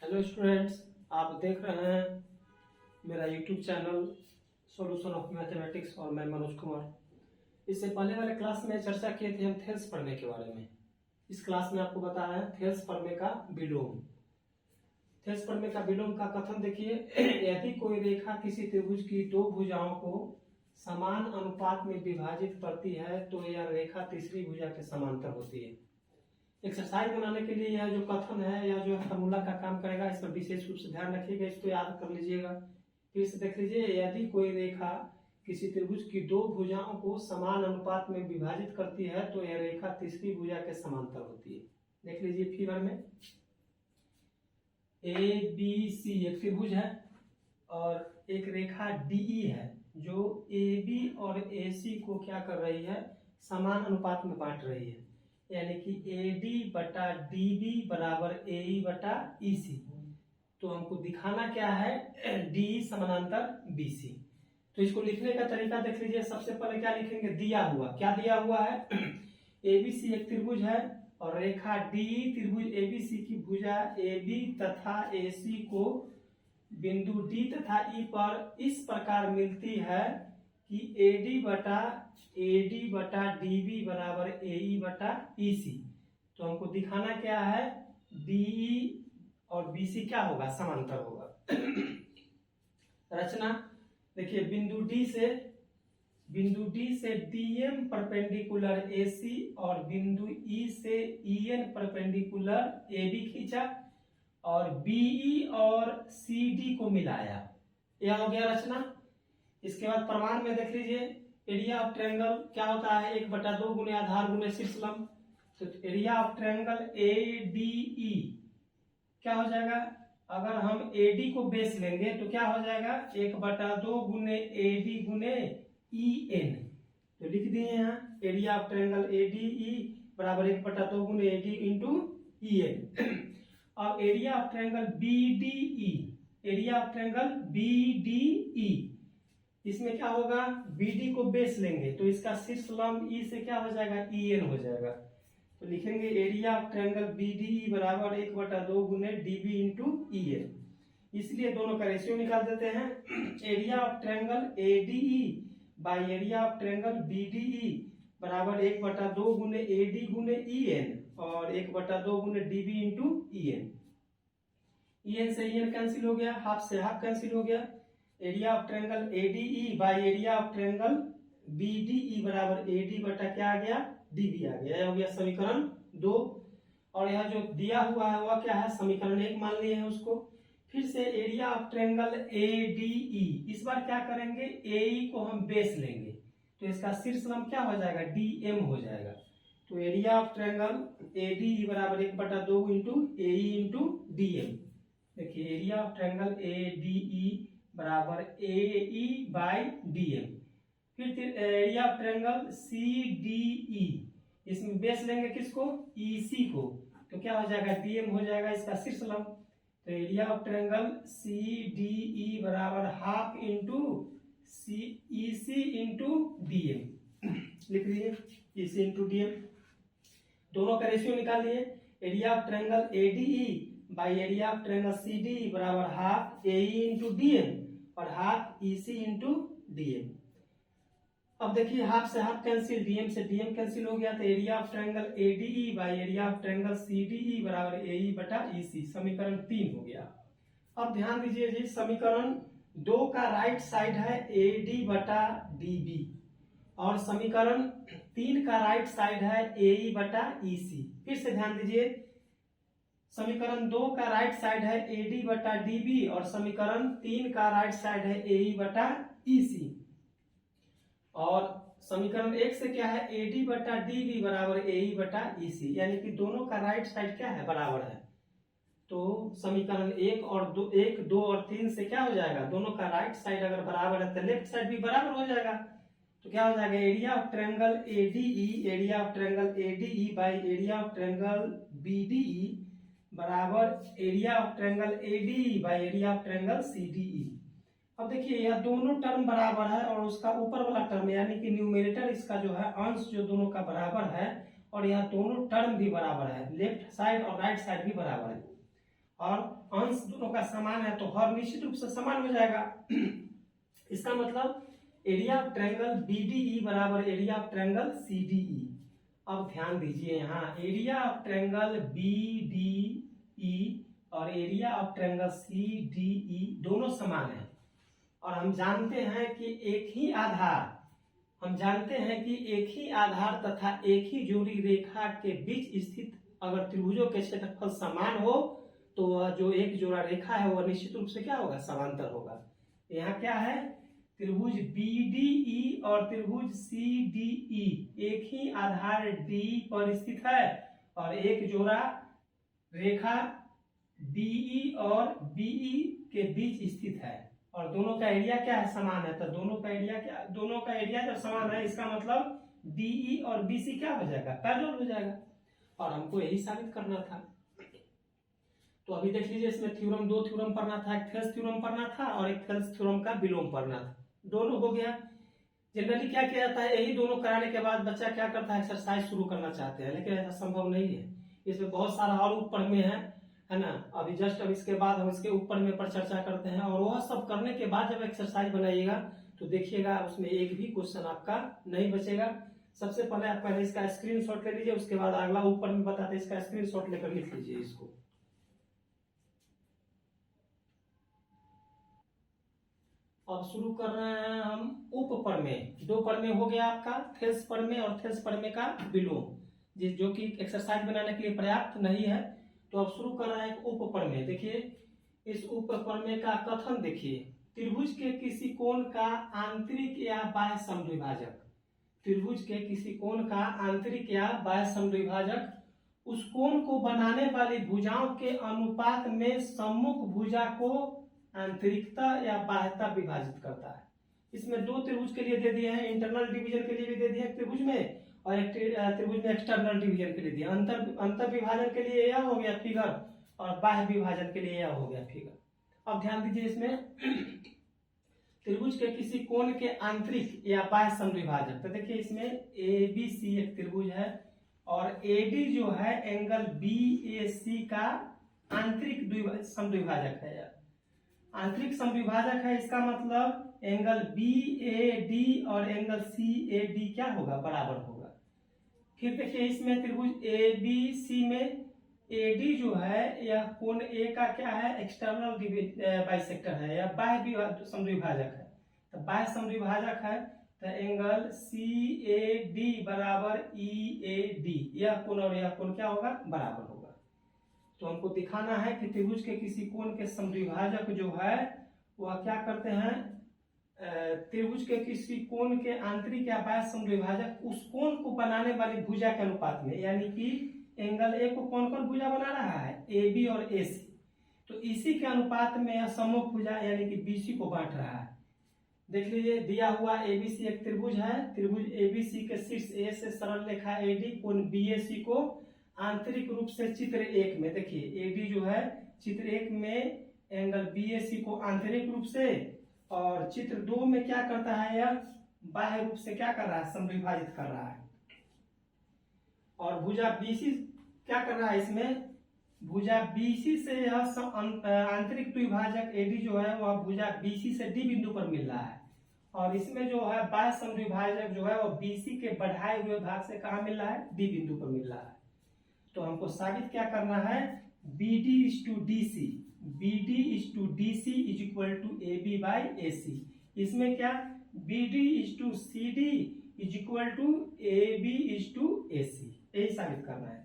Hello students, आप देख रहे हैं मेरा YouTube channel solution of mathematics और मैं मनोज कुमार। इससे पहले वाले क्लास में चर्चा किए थे हम थेल्स प्रमेय के बारे में। इस क्लास में आपको बताया है थेल्स प्रमेय का विलोम। थेल्स प्रमेय का विलोम का कथन देखिए, यदि कोई रेखा किसी त्रिभुज की दो भुजाओं को समान अनुपात में विभाजित करती है तो यह रेखा तीसरी भुजा के समांतर होती है। एक्सरसाइज बनाने के लिए यह जो कथन है या जो फॉर्मूला का काम करेगा, इस पर विशेष रूप से ध्यान रखिएगा, इसको याद कर लीजिएगा। फिर से देख लीजिए, यदि कोई रेखा किसी त्रिभुज की दो भुजाओं को समान अनुपात में विभाजित करती है तो यह रेखा तीसरी भुजा के समांतर होती है। देख लीजिए फिगर में ए बी सी एक त्रिभुज है और एक रेखा डीई है जो ए बी और ए सी को क्या कर रही है, समान अनुपात में बांट रही है, यानी कि AD बटा DB बराबर AE बटा EC। तो हमको दिखाना क्या है, DE समानांतर BC। तो इसको लिखने का तरीका देख लीजिए। सबसे पहले क्या लिखेंगे, दिया हुआ, क्या दिया हुआ है ABC एक त्रिभुज है और रेखा DE त्रिभुज ABC की भुजा AB तथा AC को बिंदु D तथा E पर इस प्रकार मिलती है कि AD बटा DB बराबर AE बटा EC। तो हमको दिखाना क्या है, DE और BC क्या होगा, समांतर होगा। रचना देखिए, बिंदु D से DM परपेंडिकुलर AC और बिंदु E से EN परपेंडिकुलर AB खींचा और BE और CD को मिलाया। यह हो गया रचना। इसके बाद प्रमाण में देख लीजिए, एरिया ऑफ ट्रायंगल क्या होता है, 1/2 गुने आधार गुने शीर्ष लंब। तो एरिया ऑफ ट्रायंगल ADE क्या हो जाएगा, अगर हम AD को बेस लेंगे तो क्या हो जाएगा, 1/2 गुने AD गुने EN। तो लिख दिए यहाँ एरिया ऑफ ट्रायंगल ADE बराबर 1/2 गुने AD इंटू EN। अब area of triangle BDE, area of triangle BDE, इसमें क्या होगा, BD को बेस लेंगे तो इसका शीर्ष लंब E से क्या हो जाएगा, EN हो जाएगा। तो लिखेंगे एरिया ऑफ ट्रायंगल BDE बराबर 1/2 गुने DB इंटू EN। इसलिए दोनों का रेशियो निकाल देते हैं। Area of triangle ADE by area of triangle BDE बराबर 1/2 गुने AD गुने EN और 1/2 गुने DB इंटू EN। EN से EN कैंसिल हो गया, हाफ से हाफ कैंसिल हो गया। Area of triangle ADE by area of triangle BDE बराबर AD बटा क्या आ गया, DB आ गया। यह हो गया समीकरण 2। और यह जो दिया हुआ है वह क्या है, समीकरण 1 मान लिए हैं उसको। फिर से एरिया ऑफ ट्रायंगल ADE, इस बार क्या करेंगे, AE को हम बेस लेंगे तो इसका शीर्ष लंब क्या हो जाएगा, DM हो जाएगा। तो एरिया ऑफ ट्रायंगल ADE बराबर 1/2 इंटू AE इंटू DM। देखिए एरिया ऑफ ट्रायंगल ADE बराबर AE बाई DM। फिर एरिया ऑफ ट्रायंगल CDE, इसमें बेस लेंगे किसको, EC को, तो क्या हो जाएगा, DM हो जाएगा इसका शीर्ष लंब। तो एरिया ऑफ ट्रायंगल CDE बराबर half into EC into DM। लिख लीजिए EC इंटू DM। दोनों का रेशियो निकालिए, area of triangle ADE by area of triangle CDE बराबर हाफ AE इंटू DM और हाफ EC इंटू DM। अब देखिए हाफ से हाफ कैंसिल, DM से DM कैंसिल हो गया, तो area of triangle ADE by area of triangle CDE बराबर AE बटा EC, समीकरण 3 हो गया। अब ध्यान दीजिए जी, समीकरण 2 का राइट साइड है AD बटा DB और समीकरण 3 का राइट साइड है AE बटा EC। फिर से ध्यान दीजिए, समीकरण 2 का राइट साइड है AD बटा DB और समीकरण 3 का राइट साइड है AE बटा EC। और समीकरण 1 से क्या है, AD बटा DB बराबर AE बटा EC, यानी कि दोनों का राइट साइड क्या है, बराबर है। तो समीकरण 1 और 2 और 3 से क्या हो जाएगा, दोनों का राइट साइड अगर बराबर है तो लेफ्ट साइड भी बराबर हो जाएगा। तो क्या हो जाएगा, area of triangle ADE by area of triangle BDE बराबर area of triangle ADE by area of triangle CDE। अब देखिए यह दोनों टर्म बराबर है और उसका ऊपर वाला टर्म यानी कि न्यूमेरेटर, इसका जो है अंश जो दोनों का बराबर है और यह दोनों टर्म भी बराबर है, लेफ्ट साइड और राइट साइड भी बराबर है। और अंश दोनों का समान है तो हर निश्चित रूप से समान हो जाएगा। इसका मतलब एरिया ऑफ ट्रायंगल BDE बराबर एरिया ऑफ ट्रायंगल CDE। अब ध्यान दीजिए यहाँ एरिया ऑफ ट्रायंगल BDE और एरिया ऑफ ट्रायंगल CDE दोनों समान है और हम जानते हैं कि एक ही आधार तथा एक ही जोड़ी रेखा के बीच स्थित अगर त्रिभुजों के क्षेत्रफल समान हो तो वह जो एक जोड़ा रेखा है वह निश्चित रूप से क्या होगा, समांतर होगा। यहाँ क्या है, त्रिभुज BDE और त्रिभुज CDE एक ही आधार D पर स्थित है और एक जोड़ा रेखा BE और BE के बीच स्थित है और दोनों का एरिया क्या है, समान है। तो दोनों का एरिया जब समान है इसका मतलब DE और BC क्या हो जाएगा, पैरेलल हो जाएगा और हमको यही साबित करना था। तो अभी देख लीजिए इसमें थ्योरम, दो थ्योरम पढ़ना था, एक थेल्स थ्योरम पढ़ना था और एक थेल्स थ्योरम का विलोम पढ़ना था, दोनों हो गया। जनरली क्या किया जाता है, यही दोनों कराने के बाद बच्चा क्या करता है, एक्सरसाइज शुरू करना चाहते हैं, लेकिन ऐसा संभव नहीं है। इसमें बहुत सारा और ऊपर में है ना। अभी जस्ट अब इसके बाद हम इसके ऊपर में पर चर्चा करते हैं और वह सब करने के बाद जब एक्सरसाइज बनाइएगा तो देखिएगा उसमें एक भी क्वेश्चन आपका नहीं बचेगा। सबसे पहले आप पहले इसका स्क्रीनशॉट ले लीजिए, उसके बाद अगला ऊपर में बताते हैं, इसका स्क्रीनशॉट लेकर लिख लीजिए इसको। अब शुरू कर रहे हैं हम उप प्रमेय। दो प्रमेय हो गया आपका, थेल्स प्रमेय और थेल्स प्रमेय का विलोम, जो कि एक्सरसाइज बनाने के लिए पर्याप्त नहीं है। तो अब शुरू कर रहे हैं उप प्रमेय। देखिए इस उप प्रमेय का कथन देखिए, त्रिभुज के किसी कोण का आंतरिक या बाह्य समद्विभाजक, त्रिभुज के किसी कोण का आंतरिक या बाह्य समद्विभाजक उस कोण को बनाने वाली भुजाओं के अनुपात में सम्मुख भुजा को आंतरिकता या बाह्यता विभाजित करता है। इसमें दो त्रिभुज के लिए दे दिए हैं, इंटरनल डिवीजन के लिए भी दे दिए त्रिभुज में और एक त्रिभुज में एक्सटर्नल डिवीजन के लिए दिया। अंतर विभाजन के लिए यह हो गया फिगर और बाह्य विभाजन के लिए यह हो गया फिगर। अब ध्यान दीजिए इसमें त्रिभुज के किसी कोण के आंतरिक या बाह्य समद्विभाजक, तो देखिए इसमें ABC एक त्रिभुज है और AD जो है एंगल BAC का आंतरिक समद्विभाजक है। आंतरिक समद्विभाजक है, इसका मतलब एंगल BAD और एंगल CAD क्या होगा, बराबर होगा। फिर देखिए इसमें त्रिभुज ABC में AD जो है यह कोण A का क्या है, एक्सटर्नल बाइसेक्टर है या बाह्य समद्विभाजक है। तो बाह्य समद्विभाजक है तो एंगल CAD बराबर EAD, यह कोण और यह कोण क्या होगा, बराबर होगा। तो हमको दिखाना है कि त्रिभुज के किसी कोण के समद्विभाजक जो है वह क्या करते हैं, त्रिभुज के किसी कोण के आंतरिक या बाह्य समद्विभाजक उस कोण को बनाने वाली भुजा के अनुपात में, यानी कि एंगल ए को कौन कौन भुजा बना रहा है, AB और AC, तो इसी के अनुपात में यह सम्मुख भुजा यानी कि BC को बांट रहा है। देख लीजिए दिया हुआ ABC एक त्रिभुज है, त्रिभुज ABC के शीर्ष A से सरल रेखा AD कोण BAC को आंतरिक रूप से चित्र 1 में, देखिए AD जो है चित्र 1 में एंगल BAC को आंतरिक रूप से और चित्र 2 में क्या करता है, यह बाह्य रूप से क्या कर रहा है, समद्विभाजित कर रहा है। और भुजा BC क्या कर रहा है, इसमें भुजा BC से यह आंतरिक द्विभाजक AD जो है वह भुजा BC से D बिंदु पर मिल रहा है और इसमें जो है बाह्य समद्विभाजक जो है वह BC के बढ़ाए हुए भाग से कहाँ मिल रहा है, D बिंदु पर मिल रहा है। तो हमको साबित क्या करना है, BD/DC is equal to AB/AC। इसमें क्या BD/CD is equal to AB/AC, यही साबित करना है।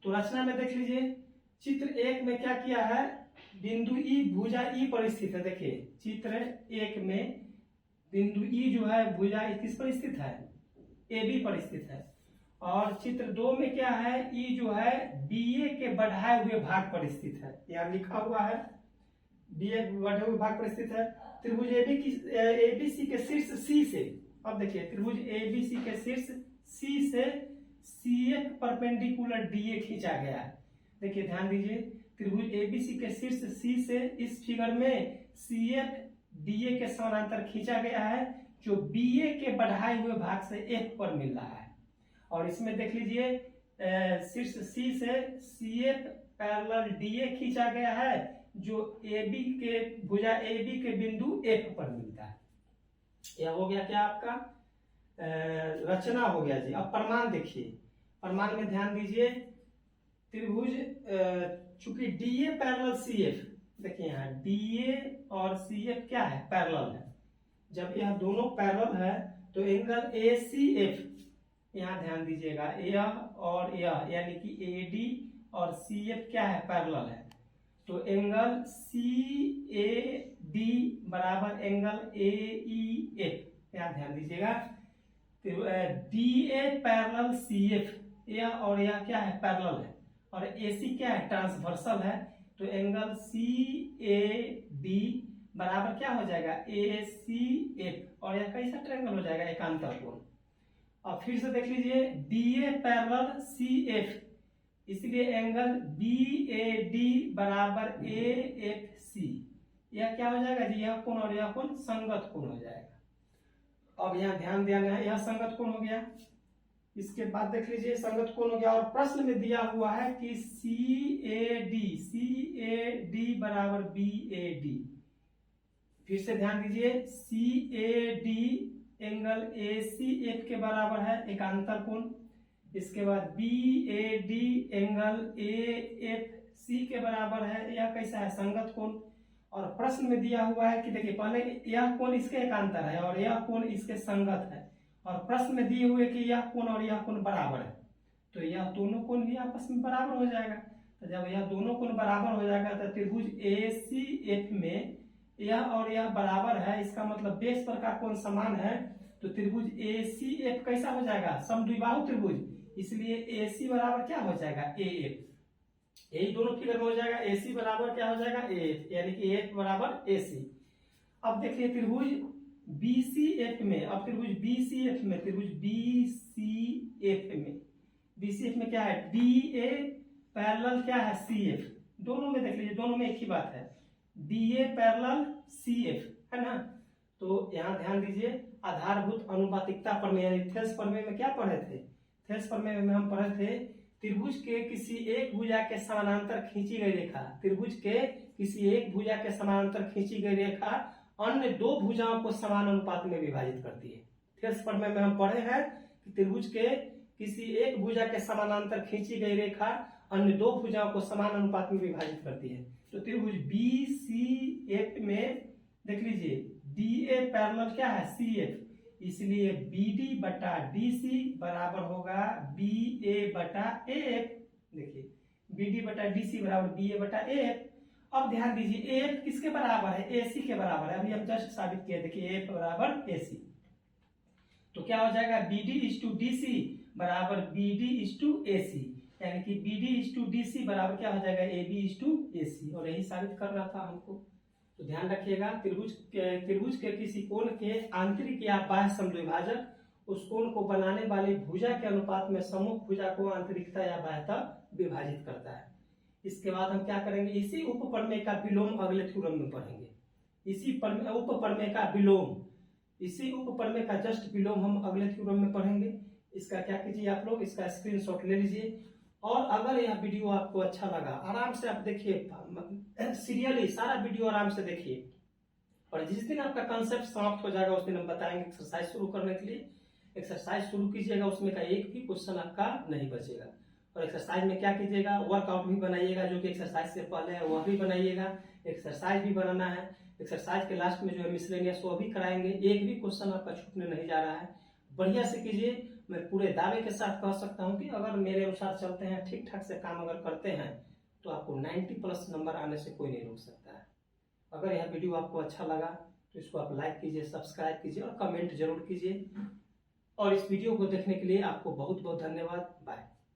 तो रचना में देख लीजिए चित्र 1 में क्या किया है, बिंदु E भुजा E पर स्थित है। देखिए चित्र 1 में बिंदु E जो है भुजा किस पर स्थित है, AB पर स्थित है और चित्र 2 में क्या है, E जो है BA के बढ़ाए हुए भाग पर स्थित है, यहाँ लिखा हुआ है BA बढ़े हुए भाग पर स्थित है। त्रिभुज ABC के शीर्ष C से, अब देखिए त्रिभुज ABC के शीर्ष C से CF परपेंडिकुलर DA खींचा गया है। देखिए ध्यान दीजिए त्रिभुज ABC के शीर्ष C से इस फिगर में CF DA के समानांतर खींचा गया है जो BA के बढ़ाए हुए भाग से F पर मिल रहा है। और इसमें देख लीजिए शीर्ष C से CF पैरेलल DA खींचा गया है जो AB के भुजा AB के बिंदु F पर मिलता है। यह हो गया क्या आपका रचना हो गया जी। अब प्रमाण देखिए, प्रमाण में ध्यान दीजिए। त्रिभुज चूंकि DA पैरेलल CF, देखिए यहाँ DA और CF क्या है, पैरेलल है। जब यह दोनों पैरेलल है तो एंगल ACF, यहाँ ध्यान दीजिएगा, यह और यह यानी कि AD और CF क्या है, पैरेलल है। तो एंगल CAD बराबर एंगल AEF, यहाँ ध्यान दीजिएगा। DA पैरेलल CF, यह और यह क्या है, पैरेलल है, और AC क्या है, ट्रांसवर्सल है। तो एंगल CAD बराबर क्या हो जाएगा, ACF, और यह कैसा ट्रायंगल हो जाएगा, एकांतर कोण। अब फिर से देख लीजिए, DA पैरेलल CF, इसलिए एंगल BAD बराबर AFC, यह क्या हो जाएगा जी, यह कोण और यह कोण संगत कोण हो जाएगा। अब यहाँ ध्यान देना है, यह संगत कोण हो गया। इसके बाद देख लीजिए, संगत कोण हो गया, और प्रश्न में दिया हुआ है कि CAD बराबर BAD। फिर से ध्यान दीजिए, CAD एंगल ACF के बराबर है, एकांतर कोण। इसके बाद BAD एंगल AFC के बराबर है, यह कैसा है, संगत कोण। और प्रश्न में दिया हुआ है कि देखिए, पहले यह कोण इसके एकांतर है और यह कोण इसके संगत है, और प्रश्न में दिए हुए कि यह कोण और यह कोण बराबर है, तो यह दोनों कोण भी आपस में बराबर हो जाएगा। तो जब यह दोनों कोण बराबर हो जाएगा तो त्रिभुज ACF में यह और यह बराबर है, इसका मतलब बेस पर का कोण समान है। तो त्रिभुज ACF कैसा हो जाएगा, समद्विबाहु त्रिभुज, इसलिए AC बराबर क्या हो जाएगा, AF। यही दोनों फिगर में हो जाएगा, AC बराबर क्या हो जाएगा, AF, यानी कि AF बराबर AC। अब देखिए त्रिभुज BCF में, अब त्रिभुज BCF में, BCF में क्या है, DA पैरेलल क्या है, CF। दोनों में देख लीजिए, दोनों में एक ही बात है, DA पैरेलल CF है ना। तो यहाँ ध्यान दीजिए, आधारभूत अनुपातिकता प्रमेय यानी थेल्स प्रमेय में क्या पढ़े थे, थेल्स प्रमेय में हम पढ़े थे, त्रिभुज के किसी एक भुजा के समानांतर खींची गई रेखा, त्रिभुज के किसी एक भुजा के समानांतर खींची गई रेखा अन्य दो भुजाओं को समान अनुपात में विभाजित करती है। थेल्स प्रमेय में हम पढ़े हैं कि त्रिभुज के किसी एक भुजा के समानांतर खींची गई रेखा अन्य दो भुजाओं को समान अनुपात में विभाजित करती है। तो त्रिभुज BCF में देख लीजिए, DA पैरेलल क्या है, CF, इसलिए BD बटा DC बराबर होगा BA बटा AF। देखिए BD बटा DC बराबर BA बटा AF। अब ध्यान दीजिए, AF किसके बराबर है, AC के बराबर है, अभी हम जस्ट साबित किए, देखिए AF बराबर AC। तो क्या हो जाएगा, BD/DC बराबर BD/AC, यानी कि BD/DC बराबर क्या हो जाएगा, AB/AC, और यही साबित करना था हमको। तो ध्यान रखिएगा, त्रिभुज के किसी कोण के आंतरिक या बाह्य समद्विभाजक उस कोण को बनाने वाली भुजा के अनुपात में सम्मुख भुजा को आंतरिकता या बाह्यता विभाजित करता है। इसके बाद हम क्या करेंगे, इसी उप प्रमेय का विलोम अगले थ्योरम में पढ़ेंगे। इसी उप प्रमेय का विलोम, इसी उप प्रमेय का जस्ट विलोम हम अगले थ्योरम में पढ़ेंगे। इसका क्या कीजिए, आप लोग इसका स्क्रीनशॉट ले लीजिए, और अगर यह वीडियो आपको अच्छा लगा, आराम से आप देखिए, सीरियली सारा वीडियो आराम से देखिए, और जिस दिन आपका कंसेप्ट समाप्त हो जाएगा उस दिन हम बताएंगे एक्सरसाइज शुरू करने के लिए। एक्सरसाइज शुरू कीजिएगा, उसमें का एक भी क्वेश्चन आपका नहीं बचेगा। और एक्सरसाइज में क्या कीजिएगा, वर्कआउट भी बनाइएगा, जो कि एक्सरसाइज से पहले है वह भी बनाइएगा, एक्सरसाइज भी बनाना है। एक्सरसाइज के लास्ट में जो है मिसलेनियस वो भी कराएंगे, एक भी क्वेश्चन आपका छूटने नहीं जा रहा है। बढ़िया से कीजिए, मैं पूरे दावे के साथ कह सकता हूं कि अगर मेरे अनुसार चलते हैं, ठीक ठाक से काम अगर करते हैं, तो आपको 90+ नंबर आने से कोई नहीं रोक सकता है। अगर यह वीडियो आपको अच्छा लगा तो इसको आप लाइक कीजिए, सब्सक्राइब कीजिए और कमेंट जरूर कीजिए। और इस वीडियो को देखने के लिए आपको बहुत बहुत धन्यवाद। बाय।